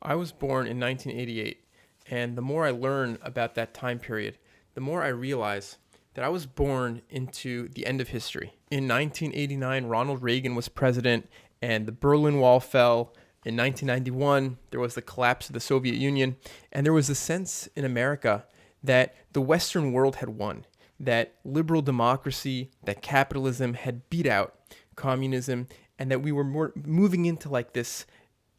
I was born in 1988, and the more I learn about that time period, the more I realize that I was born into the end of history. In 1989, Ronald Reagan was president, and the Berlin Wall fell. In 1991, there was the collapse of the Soviet Union, and there was a sense in America that the Western world had won, that liberal democracy, that capitalism had beat out communism, and that we were moving into like this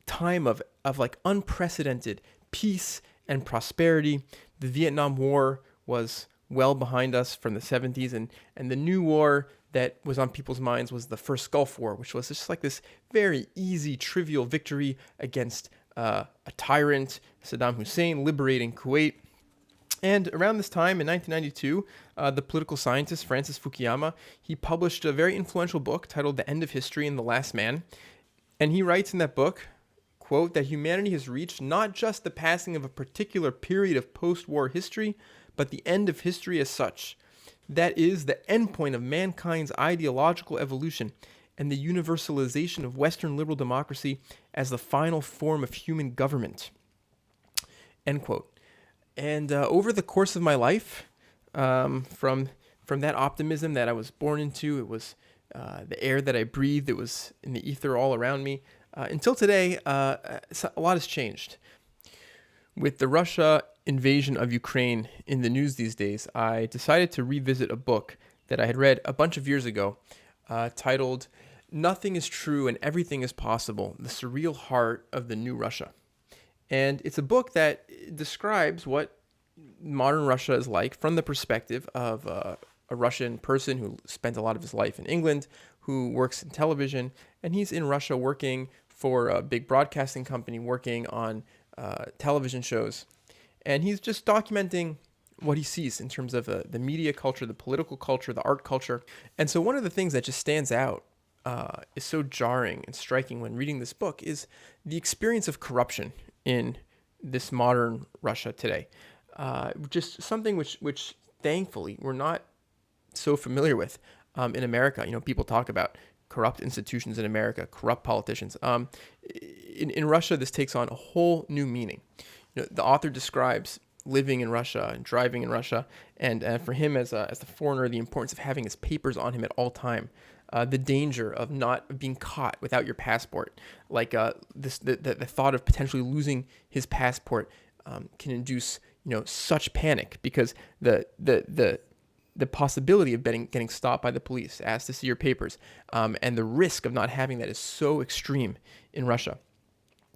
time of like unprecedented peace and prosperity. The Vietnam War was well behind us from the 70s, and the new war that was on people's minds was the first Gulf War, which was just like this very easy, trivial victory against a tyrant, Saddam Hussein, liberating Kuwait. And around this time in 1992, the political scientist Francis Fukuyama, he published a very influential book titled The End of History and the Last Man. And he writes in that book, quote, that humanity has reached not just the passing of a particular period of post-war history, but the end of history as such. That is the endpoint of mankind's ideological evolution and the universalization of Western liberal democracy as the final form of human government. End quote. And over the course of my life, from that optimism that I was born into, it was the air that I breathed, it was in the ether all around me. Until today, a lot has changed. With the Russia invasion of Ukraine in the news these days, I decided to revisit a book that I had read a bunch of years ago, titled "Nothing is True and Everything is Possible: The Surreal Heart of the New Russia." And it's a book that describes what modern Russia is like from the perspective of a Russian person who spent a lot of his life in England, who works in television, and he's in Russia working for a big broadcasting company, working on television shows. And he's just documenting what he sees in terms of the media culture, the political culture, the art culture. And so one of the things that just stands out is so jarring and striking when reading this book is the experience of corruption in this modern Russia today. Just something which thankfully we're not so familiar with in America. You know, people talk about corrupt institutions in America, corrupt politicians. In Russia, this takes on a whole new meaning. You know, the author describes living in Russia and driving in Russia, and for him as a foreigner, the importance of having his papers on him at all time. The danger of not being caught without your passport, like the thought of potentially losing his passport can induce such panic because the possibility of getting stopped by the police, asked to see your papers, and the risk of not having that is so extreme in Russia.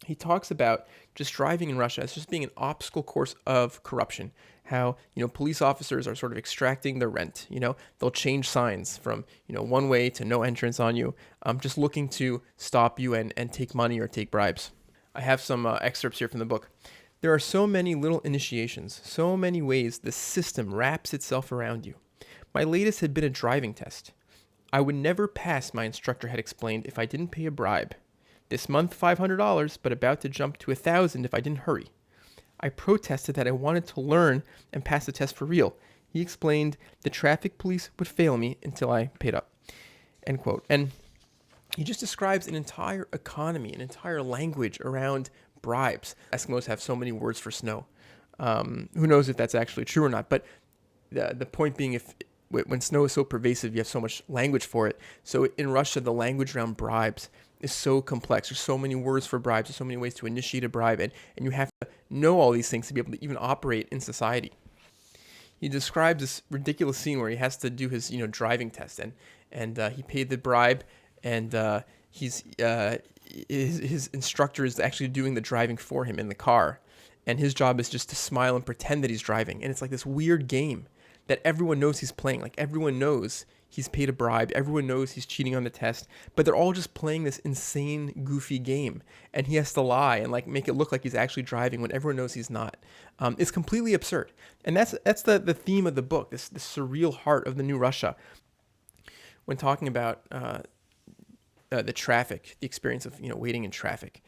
He talks about just driving in Russia as just being an obstacle course of corruption. How police officers are sort of extracting their rent. They'll change signs from one way to no entrance on you, just looking to stop you and take money or take bribes. I have some excerpts here from the book. There are so many little initiations, so many ways the system wraps itself around you. My latest had been a driving test. I would never pass, my instructor had explained, if I didn't pay a bribe. This month, $500, but about to jump to $1,000 if I didn't hurry. I protested that I wanted to learn and pass the test for real. He explained the traffic police would fail me until I paid up. End quote. And he just describes an entire economy, an entire language around bribes. Eskimos have so many words for snow. Who knows if that's actually true or not? But the point being, when snow is so pervasive, you have so much language for it. So in Russia, the language around bribes is so complex. There's so many words for bribes. There's so many ways to initiate a bribe. And you have to know all these things to be able to even operate in society. He describes this ridiculous scene where he has to do his driving test. And he paid the bribe. And his instructor is actually doing the driving for him in the car. And his job is just to smile and pretend that he's driving. And it's like this weird game that everyone knows he's playing. Like everyone knows he's paid a bribe. Everyone knows he's cheating on the test, but they're all just playing this insane, goofy game. And he has to lie and like make it look like he's actually driving when everyone knows he's not. It's completely absurd. And that's the theme of the book, this surreal heart of the new Russia. When talking about the traffic, the experience of waiting in traffic,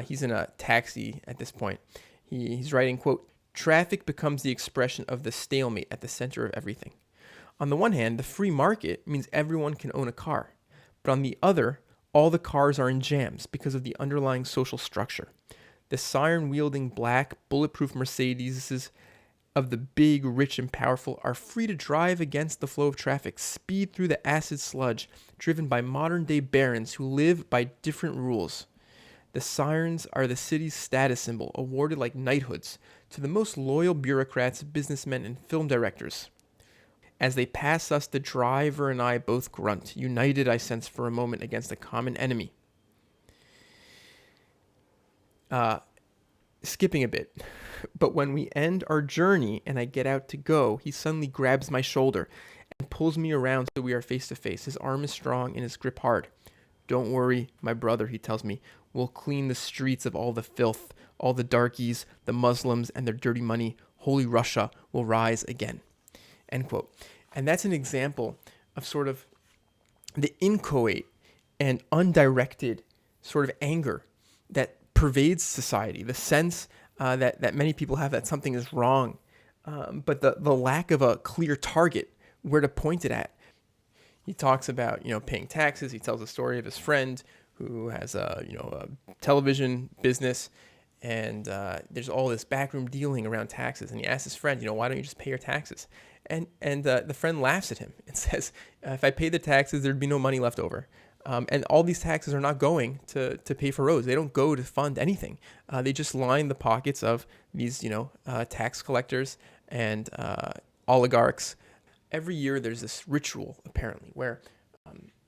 he's in a taxi at this point. He's writing, quote, "Traffic becomes the expression of the stalemate at the center of everything. On the one hand, the free market means everyone can own a car. But on the other, all the cars are in jams because of the underlying social structure. The siren-wielding black, bulletproof Mercedeses of the big, rich, and powerful are free to drive against the flow of traffic, speed through the acid sludge, driven by modern-day barons who live by different rules. The sirens are the city's status symbol, awarded like knighthoods to the most loyal bureaucrats, businessmen, and film directors. As they pass us, the driver and I both grunt. United, I sense for a moment against a common enemy. Skipping a bit. But when we end our journey and I get out to go, he suddenly grabs my shoulder and pulls me around so we are face to face. His arm is strong and his grip hard. Don't worry, my brother, he tells me. We'll clean the streets of all the filth, all the darkies, the Muslims, and their dirty money. Holy Russia will rise again. End quote. And that's an example of sort of the inchoate and undirected sort of anger that pervades society, the sense that many people have that something is wrong, but the lack of a clear target where to point it at. He talks about, paying taxes. He tells a story of his friend who has a television business, and there's all this backroom dealing around taxes. And he asks his friend, why don't you just pay your taxes? And the friend laughs at him and says, if I paid the taxes, there'd be no money left over. And all these taxes are not going to pay for roads. They don't go to fund anything. They just line the pockets of these, tax collectors and oligarchs. Every year there's this ritual, apparently, where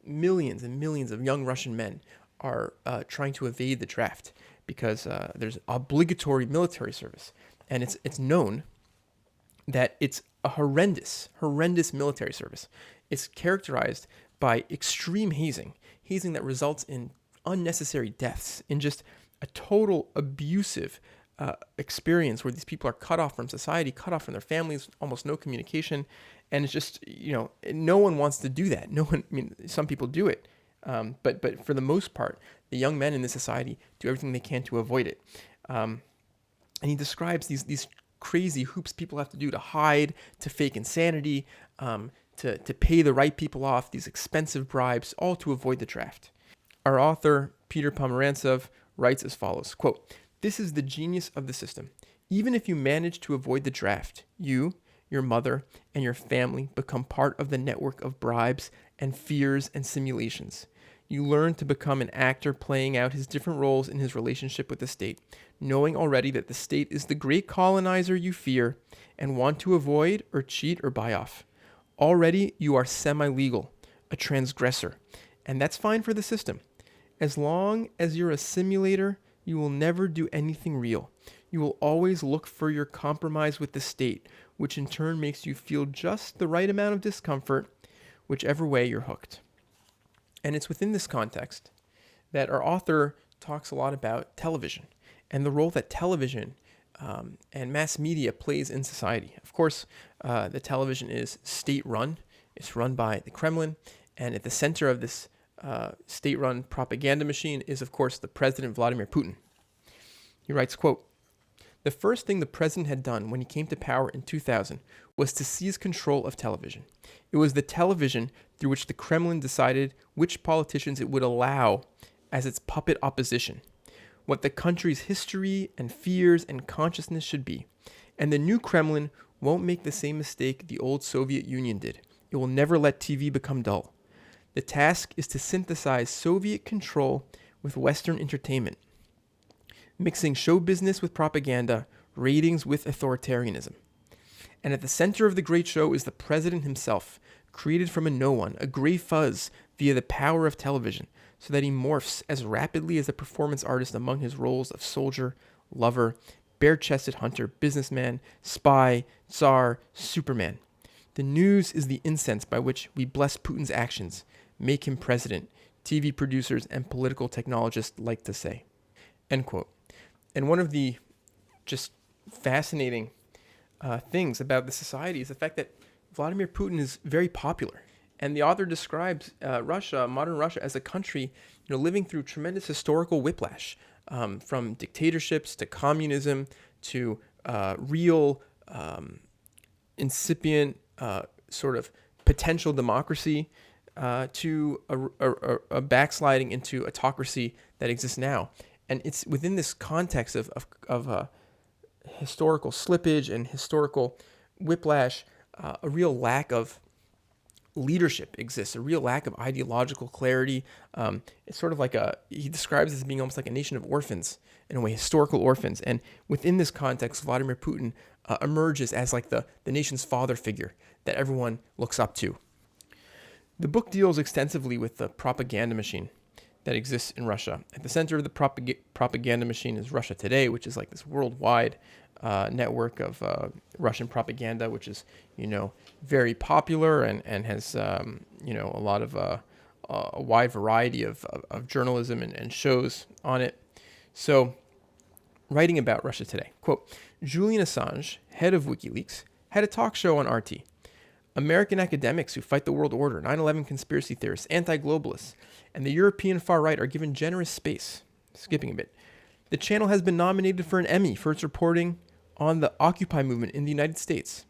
millions and millions of young Russian men are trying to evade the draft because there's obligatory military service. And it's known that it's a horrendous military service. It's characterized by extreme hazing that results in unnecessary deaths, in just a total abusive experience where these people are cut off from society, cut off from their families, almost no communication. And it's just, no one wants to do that. Some people do it. But for the most part, the young men in this society do everything they can to avoid it. And he describes these crazy hoops people have to do to hide, to fake insanity, to pay the right people off, these expensive bribes, all to avoid the draft. Our author, Peter Pomerantsev, writes as follows, quote, "This is the genius of the system. Even if you manage to avoid the draft, you, your mother, and your family become part of the network of bribes and fears and simulations. You learn to become an actor playing out his different roles in his relationship with the state, knowing already that the state is the great colonizer you fear and want to avoid or cheat or buy off. Already you are semi-legal, a transgressor, and that's fine for the system. As long as you're a simulator, you will never do anything real. You will always look for your compromise with the state, which in turn makes you feel just the right amount of discomfort, whichever way you're hooked." And it's within this context that our author talks a lot about television and the role that television and mass media plays in society. Of course, the television is state-run. It's run by the Kremlin. And at the center of this state-run propaganda machine is, of course, the president, Vladimir Putin. He writes, quote, "The first thing the president had done when he came to power in 2000 was to seize control of television. It was the television through which the Kremlin decided which politicians it would allow as its puppet opposition, what the country's history and fears and consciousness should be. And the new Kremlin won't make the same mistake the old Soviet Union did. It will never let TV become dull. The task is to synthesize Soviet control with Western entertainment, mixing show business with propaganda, ratings with authoritarianism. And at the center of the great show is the president himself, created from a no one, a gray fuzz via the power of television, so that he morphs as rapidly as a performance artist among his roles of soldier, lover, bare-chested hunter, businessman, spy, tsar, Superman. The news is the incense by which we bless Putin's actions, make him president, TV producers and political technologists like to say." End quote. And one of the just fascinating things about the society is the fact that Vladimir Putin is very popular. And the author describes Russia, modern Russia, as a country living through tremendous historical whiplash, from dictatorships to communism to real incipient sort of potential democracy to a backsliding into autocracy that exists now. And it's within this context of historical slippage and historical whiplash, a real lack of leadership exists, a real lack of ideological clarity. It's sort of like he describes it as being almost like a nation of orphans, in a way, historical orphans. And within this context, Vladimir Putin emerges as like the nation's father figure that everyone looks up to. The book deals extensively with the propaganda machine that exists in Russia. At the center of the propaganda machine is Russia Today, which is like this worldwide network of Russian propaganda, which is, very popular and has, a lot of a wide variety of journalism and shows on it. So, writing about Russia Today, quote, Julian Assange, head of WikiLeaks, had a talk show on RT. American academics who fight the world order, 9/11 conspiracy theorists, anti-globalists, and the European far right are given generous space. Skipping a bit. The channel has been nominated for an Emmy for its reporting on the Occupy movement in the United States.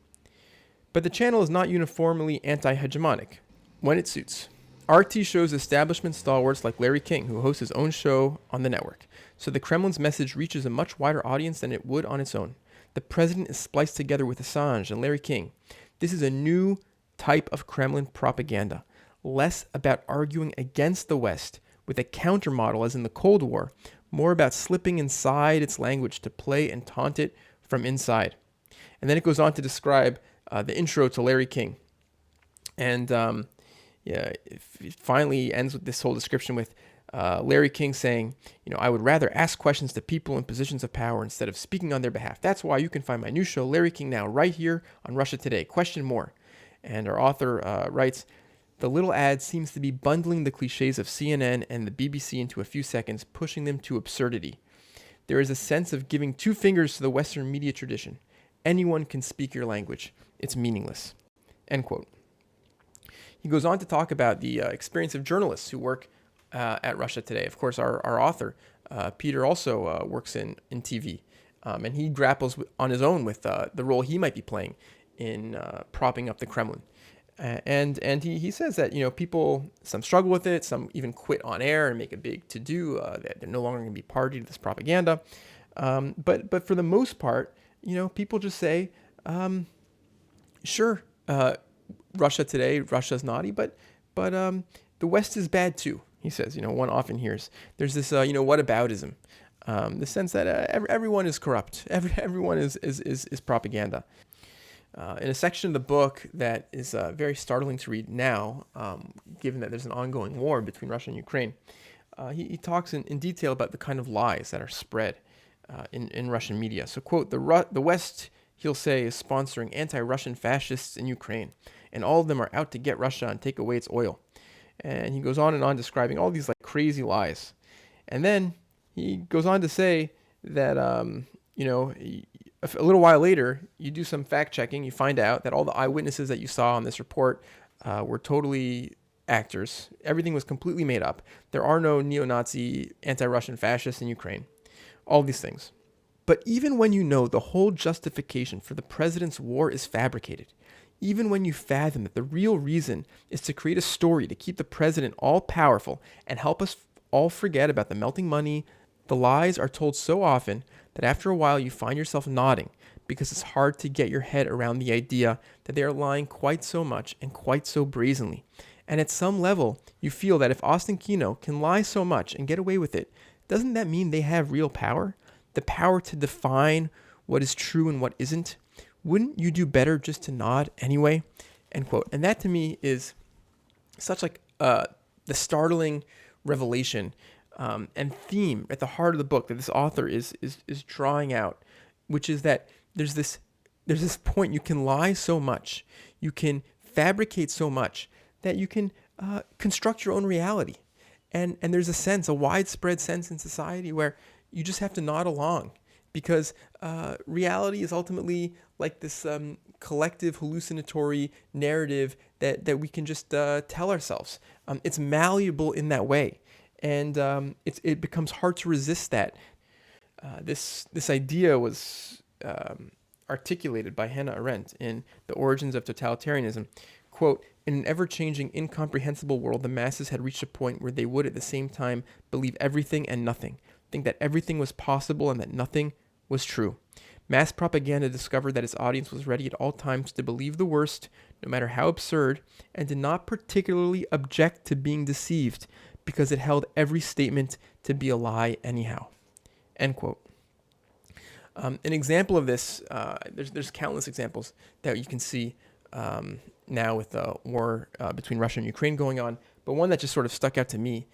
But the channel is not uniformly anti-hegemonic when it suits. RT shows establishment stalwarts like Larry King, who hosts his own show on the network. So the Kremlin's message reaches a much wider audience than it would on its own. The president is spliced together with Assange and Larry King. This is a new type of Kremlin propaganda, less about arguing against the West with a countermodel as in the Cold War, more about slipping inside its language to play and taunt it from inside. And then it goes on to describe the intro to Larry King. And it finally ends with this whole description with Larry King saying, I would rather ask questions to people in positions of power instead of speaking on their behalf. That's why you can find my new show, Larry King Now, right here on Russia Today. Question more. And our author writes, the little ad seems to be bundling the cliches of CNN and the BBC into a few seconds, pushing them to absurdity. There is a sense of giving two fingers to the Western media tradition. Anyone can speak your language. It's meaningless. End quote. He goes on to talk about the experience of journalists who work at Russia Today. Of course, our author, Peter, also works in TV. And he grapples on his own with the role he might be playing in propping up the Kremlin. And he says that, people, some struggle with it, some even quit on air and make a big to-do, that they're no longer going to be party to this propaganda. But for the most part, people just say, sure, Russia Today, Russia's naughty, but the West is bad too, he says. One often hears. There's this, whataboutism, the sense that everyone is corrupt, everyone is propaganda. In a section of the book that is very startling to read now, given that there's an ongoing war between Russia and Ukraine, he talks in detail about the kind of lies that are spread in Russian media. So, quote, the West, he'll say, is sponsoring anti-Russian fascists in Ukraine, and all of them are out to get Russia and take away its oil. And he goes on and on describing all these like crazy lies. And then he goes on to say that, a little while later, you do some fact checking, you find out that all the eyewitnesses that you saw on this report were totally actors. Everything was completely made up. There are no neo-Nazi, anti-Russian fascists in Ukraine. All these things. But even when you know the whole justification for the president's war is fabricated, even when you fathom that the real reason is to create a story to keep the president all powerful and help us all forget about the melting money, the lies are told so often that after a while you find yourself nodding because it's hard to get your head around the idea that they are lying quite so much and quite so brazenly. And at some level, you feel that if Austin Kino can lie so much and get away with it, doesn't that mean they have real power? The power to define what is true and what isn't? Wouldn't you do better just to nod anyway? End quote. And that to me is such like the startling revelation and theme at the heart of the book that this author is drawing out, which is that there's this point you can lie so much, you can fabricate so much that you can construct your own reality. And there's a widespread sense in society where you just have to nod along because reality is ultimately like this collective hallucinatory narrative that we can just tell ourselves. It's malleable in that way. And it becomes hard to resist that. This idea was articulated by Hannah Arendt in The Origins of Totalitarianism. Quote, in an ever-changing, incomprehensible world, the masses had reached a point where they would at the same time believe everything and nothing. think that everything was possible and that nothing was true. Mass propaganda discovered that its audience was ready at all times to believe the worst, no matter how absurd, and did not particularly object to being deceived because it held every statement to be a lie anyhow. End quote. An example of this, there's countless examples that you can see now with the war between Russia and Ukraine going on, but one that just sort of stuck out to me.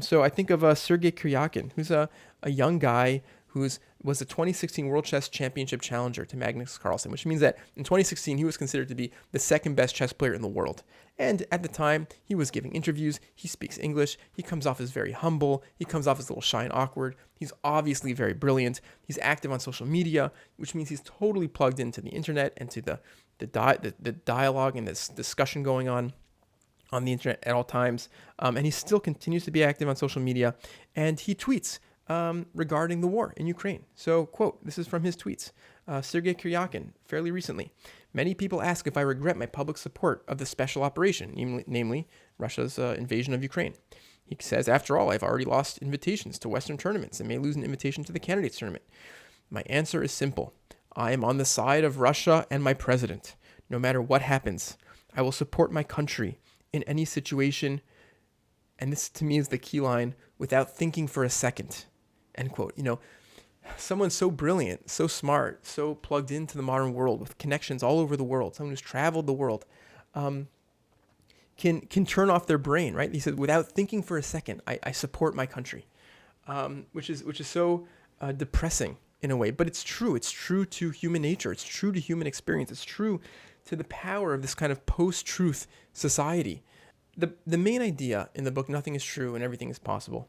So I think of Sergei Kuryakin, who's a young guy who was the 2016 World Chess Championship challenger to Magnus Carlsen, which means that in 2016 he was considered to be the second best chess player in the world. And at the time, he was giving interviews, he speaks English, he comes off as very humble, he comes off as a little shy and awkward, he's obviously very brilliant, he's active on social media, which means he's totally plugged into the internet and to the dialogue and this discussion going on the internet at all times. And he still continues to be active on social media, and he tweets regarding the war in Ukraine. So, quote, this is from his tweets. Sergei Kuryakin, fairly recently. Many people ask if I regret my public support of the special operation, namely Russia's invasion of Ukraine. He says, after all, I've already lost invitations to Western tournaments and may lose an invitation to the candidates tournament. My answer is simple. I am on the side of Russia and my president. No matter what happens, I will support my country in any situation. And this, to me, is the key line, without thinking for a second. End quote. You know, someone so brilliant, so smart, so plugged into the modern world with connections all over the world, someone who's traveled the world, can turn off their brain, right? He said, without thinking for a second, I support my country, which is so depressing in a way. But it's true. It's true to human nature. It's true to human experience. It's true to the power of this kind of post-truth society. The main idea in the book, Nothing is True and Everything is Possible,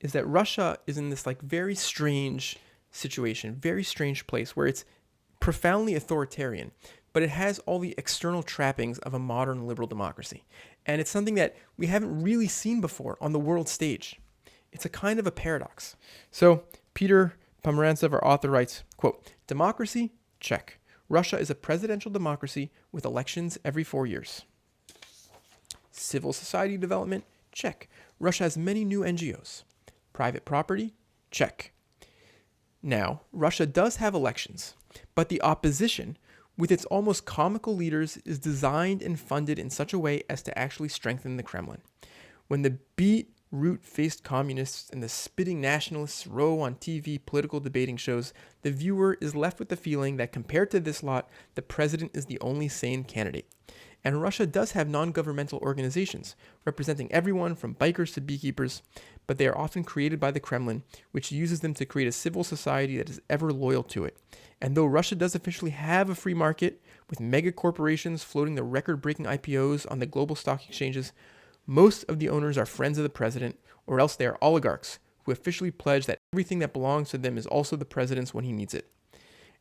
is that Russia is in this like very strange situation, very strange place where it's profoundly authoritarian, but it has all the external trappings of a modern liberal democracy. And it's something that we haven't really seen before on the world stage. It's a kind of a paradox. So Peter Pomerantsev, our author, writes, quote, democracy? Check. Russia is a presidential democracy with elections every 4 years. Civil society development? Check. Russia has many new NGOs. Private property? Check. Now, Russia does have elections, but the opposition, with its almost comical leaders, is designed and funded in such a way as to actually strengthen the Kremlin. When the beetroot-faced communists and the spitting nationalists row on TV political debating shows, the viewer is left with the feeling that compared to this lot, the president is the only sane candidate. And Russia does have non-governmental organizations, representing everyone from bikers to beekeepers, but they are often created by the Kremlin, which uses them to create a civil society that is ever loyal to it. And though Russia does officially have a free market, with mega corporations floating the record-breaking IPOs on the global stock exchanges, most of the owners are friends of the president, or else they are oligarchs, who officially pledge that everything that belongs to them is also the president's when he needs it.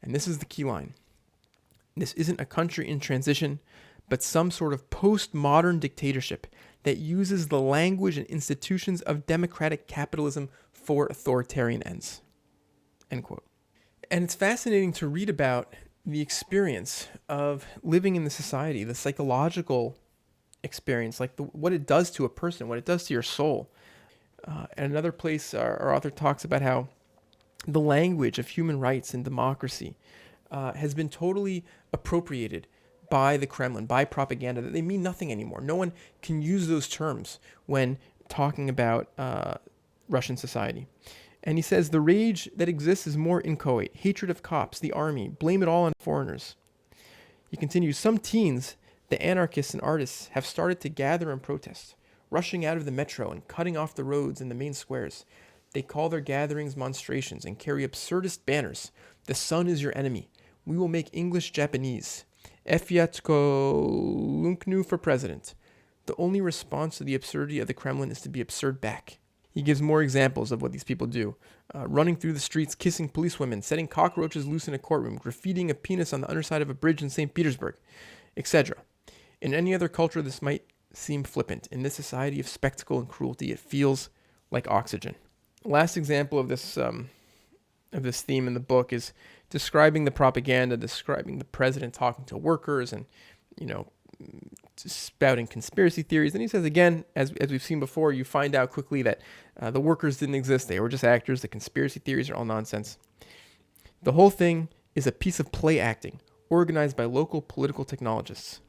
And this is the key line. This isn't a country in transition, but some sort of postmodern dictatorship that uses the language and institutions of democratic capitalism for authoritarian ends. End quote. And it's fascinating to read about the experience of living in the society, the psychological experience, like what it does to a person, what it does to your soul. And another place, our author talks about how the language of human rights and democracy has been totally appropriated by the Kremlin, by propaganda, that they mean nothing anymore. No one can use those terms when talking about Russian society. And he says the rage that exists is more inchoate, hatred of cops, the army, blame it all on foreigners. He continues, some teens, the anarchists and artists, have started to gather and protest, rushing out of the metro and cutting off the roads and the main squares. They call their gatherings monstrations and carry absurdist banners. The sun is your enemy. We will make English Japanese. Efyatko Lunknu for president. The only response to the absurdity of the Kremlin is to be absurd back. He gives more examples of what these people do. Running through the streets, kissing policewomen, setting cockroaches loose in a courtroom, graffitiing a penis on the underside of a bridge in St. Petersburg, etc. In any other culture, this might seem flippant. In this society of spectacle and cruelty, it feels like oxygen. Last example of this theme in the book is describing the propaganda, describing the president talking to workers and, spouting conspiracy theories. And he says, again, as we've seen before, you find out quickly that the workers didn't exist. They were just actors. The conspiracy theories are all nonsense. The whole thing is a piece of play acting organized by local political technologists.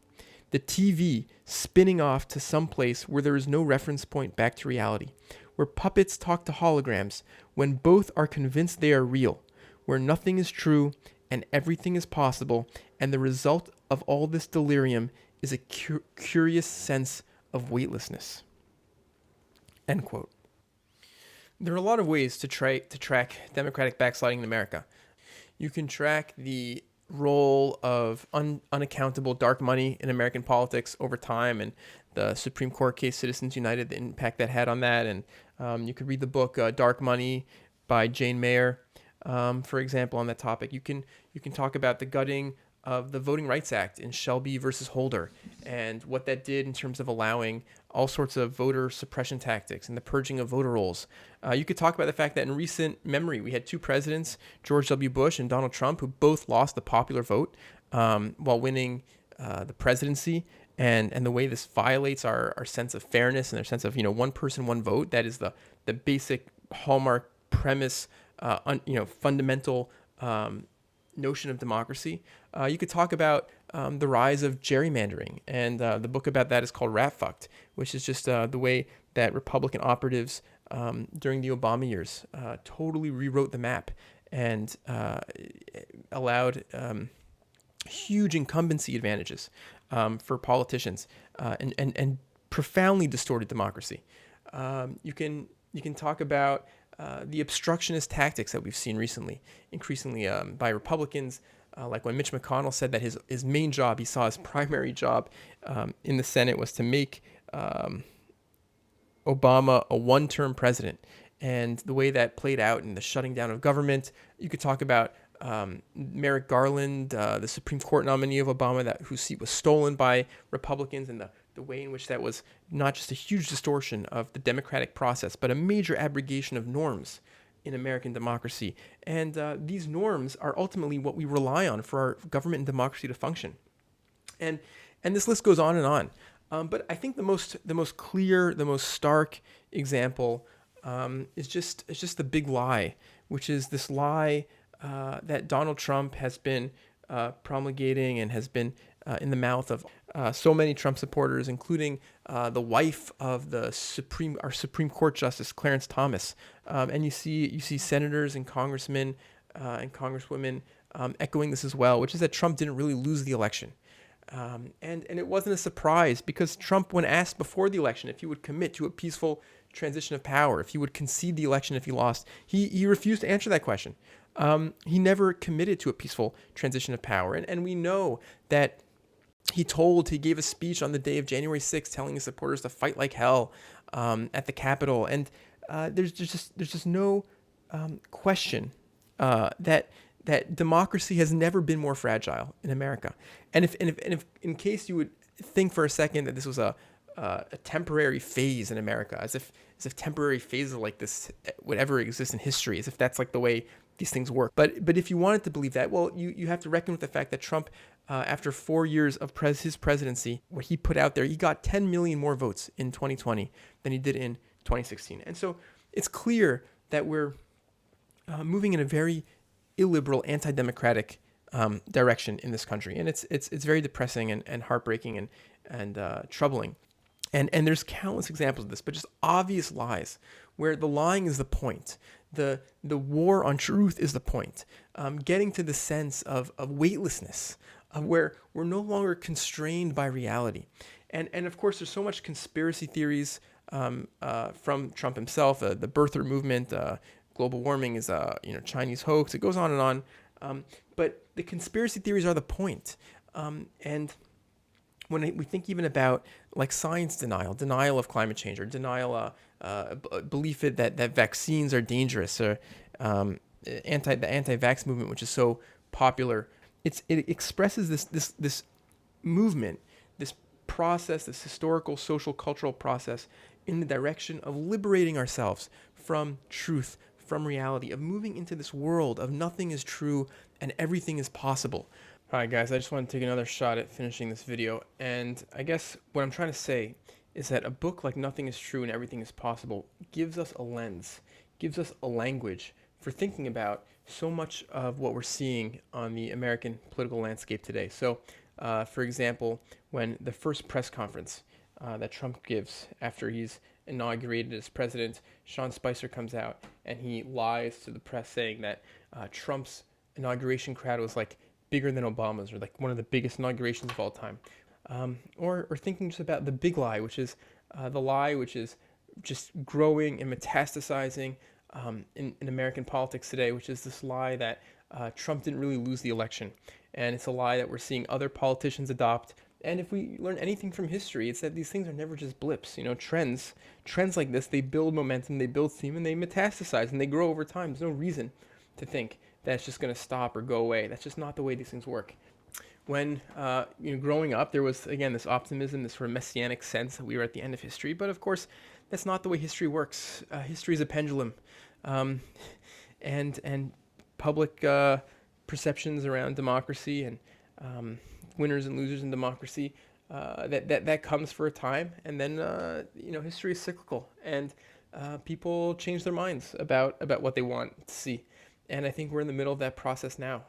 The TV spinning off to some place where there is no reference point back to reality, where puppets talk to holograms when both are convinced they are real, where nothing is true and everything is possible, and the result of all this delirium is a curious sense of weightlessness. End quote. There are a lot of ways to track democratic backsliding in America. You can track the role of unaccountable dark money in American politics over time, and the Supreme Court case Citizens United, the impact that had on that. And you could read the book Dark Money by Jane Mayer, for example, on that topic. You can talk about the gutting of the Voting Rights Act in Shelby versus Holder, and what that did in terms of allowing all sorts of voter suppression tactics and the purging of voter rolls. You could talk about the fact that in recent memory, we had two presidents, George W. Bush and Donald Trump, who both lost the popular vote while winning the presidency. And the way this violates our sense of fairness and our sense of, one person, one vote. That is the basic hallmark premise, fundamental notion of democracy. You could talk about the rise of gerrymandering, and the book about that is called Rat Fucked, which is just the way that Republican operatives during the Obama years totally rewrote the map and allowed huge incumbency advantages for politicians and profoundly distorted democracy. You can talk about the obstructionist tactics that we've seen recently, increasingly by Republicans, like when Mitch McConnell said that his main job, he saw his primary job in the Senate was to make Obama a one-term president, and the way that played out in the shutting down of government. You could talk about Merrick Garland, the Supreme Court nominee of Obama, whose seat was stolen by Republicans, and the way in which that was not just a huge distortion of the democratic process, but a major abrogation of norms in American democracy. And these norms are ultimately what we rely on for our government and democracy to function. And this list goes on and on. But I think the most clear, the most stark example is just the big lie, which is this lie that Donald Trump has been promulgating and has been in the mouth of so many Trump supporters, including the wife of our Supreme Court Justice Clarence Thomas. And you see senators and congressmen and congresswomen echoing this as well, which is that Trump didn't really lose the election. And it wasn't a surprise, because Trump, when asked before the election if he would commit to a peaceful transition of power, if he would concede the election if he lost, he refused to answer that question. He never committed to a peaceful transition of power. And we know that he gave a speech on the day of January 6th telling his supporters to fight like hell at the Capitol. And there's just no question that democracy has never been more fragile in America. And if in case you would think for a second that this was a temporary phase in America, as if temporary phases like this would ever exist in history, as if that's like the way these things work. But if you wanted to believe that, well, you have to reckon with the fact that Trump, after 4 years of his presidency, what he put out there, he got 10 million more votes in 2020 than he did in 2016. And so it's clear that we're moving in a very illiberal, anti-democratic direction in this country, and it's very depressing and heartbreaking and troubling. And there's countless examples of this, but just obvious lies where the lying is the point. The war on truth is the point. Getting to the sense of weightlessness, where we're no longer constrained by reality. And of course, there's so much conspiracy theories from Trump himself, the birther movement, global warming is a Chinese hoax. It goes on and on. But the conspiracy theories are the point. And when we think even about like science denial of climate change, or belief that vaccines are dangerous, or the anti-vax movement, which is so popular, it expresses this movement, this process, this historical, social, cultural process in the direction of liberating ourselves from truth, from reality, of moving into this world of nothing is true and everything is possible. Hi guys, I just want to take another shot at finishing this video, and I guess what I'm trying to say is that a book like Nothing is True and Everything is Possible gives us a lens, gives us a language for thinking about so much of what we're seeing on the American political landscape today. So, for example, when the first press conference that Trump gives after he's inaugurated as president, Sean Spicer comes out and he lies to the press saying that Trump's inauguration crowd was like bigger than Obama's, or like one of the biggest inaugurations of all time. Or thinking just about the big lie, which is the lie which is just growing and metastasizing in American politics today, which is this lie that Trump didn't really lose the election. And it's a lie that we're seeing other politicians adopt. And if we learn anything from history, it's that these things are never just blips. You know, trends like this, they build momentum, they build steam, and they metastasize, and they grow over time. There's no reason to think that it's just going to stop or go away. That's just not the way these things work. When growing up, there was again this optimism, this sort of messianic sense that we were at the end of history. But of course, that's not the way history works. History is a pendulum, um, and public perceptions around democracy and winners and losers in democracy that comes for a time, and then history is cyclical, and people change their minds about what they want to see. And I think we're in the middle of that process now.